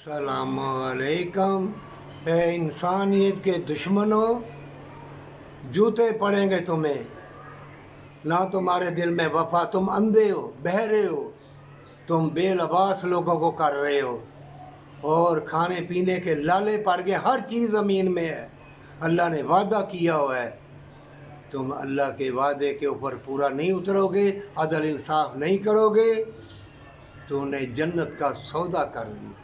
अस्सलाम वालेकुम। इंसानियत के दुश्मनों, जूते पड़ेंगे तुम्हें, ना तुम्हारे दिल में वफा, तुम अंधे हो, बहरे हो, तुम बेलबास लोगों को कर रहे हो, और खाने पीने के लाले पड़ गए, हर चीज़ ज़मीन में है, अल्लाह ने वादा किया हुआ है, तुम अल्लाह के वादे के ऊपर पूरा नहीं उतरोगे, अदल इंसाफ नहीं करोगे, तूने जन्नत का सौदा कर ली।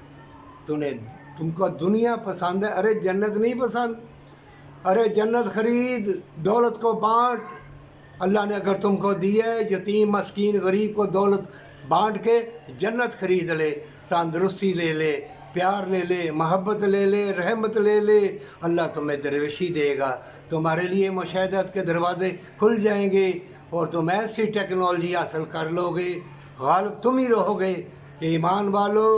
तुमको दुनिया पसंद है, अरे जन्नत नहीं पसंद। अरे जन्नत खरीद, दौलत को बांट। अल्लाह ने अगर तुमको दी है, यतीम मस्कीन गरीब को दौलत बांट के जन्नत खरीद ले, तंदुरुस्ती ले ले, प्यार ले ले, मोहब्बत ले ले, रहमत ले ले, अल्लाह तुम्हें दरवेशी देगा। तुम्हारे लिए मुशाहदत के दरवाज़े खुल जाएंगे और तुम ऐसी टेक्नोलॉजी हासिल कर लोगे, गालिब तुम ही रहोगे। ईमान वालों,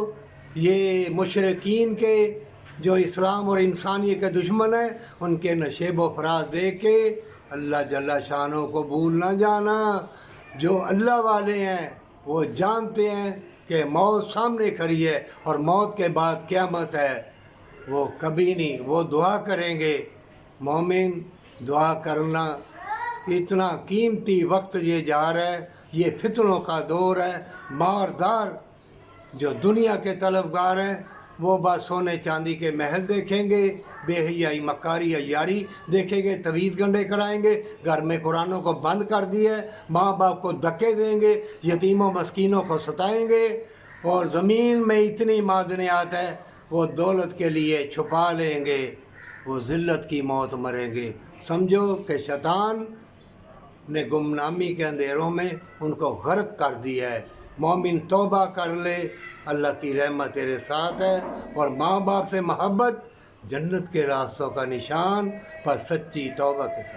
ये मुशरिकीन के जो इस्लाम और इंसानियत के दुश्मन हैं, उनके नशेब व फराज देख के अल्लाह जल्ला शानों को भूल ना जाना। जो अल्लाह वाले हैं वो जानते हैं कि मौत सामने खड़ी है और मौत के बाद क़यामत है। वो कभी नहीं, वो दुआ करेंगे। मोमिन, दुआ करना, इतना कीमती वक्त ये जा रहा है, ये फितनों का दौर है। मारदार जो दुनिया के तलबगार हैं वो बस सोने चांदी के महल देखेंगे, बेहयाई मकारी यारी देखेंगे, तवीज़ गंडे कराएंगे, घर में कुरानों को बंद कर दिया है, माँ बाप को धक्के देंगे, यतीमों मस्कीनों को सताएंगे, और ज़मीन में इतनी मादनियात है वो दौलत के लिए छुपा लेंगे, वो ज़िल्लत की मौत मरेंगे। समझो कि शैतान ने गुमनामी के अंधेरों में उनको गर्क कर दिया है। मोमिन तौबा कर ले, अल्लाह की रहमत तेरे साथ है, और माँ बाप से मोहब्बत जन्नत के रास्तों का निशान, पर सच्ची तौबा के साथ।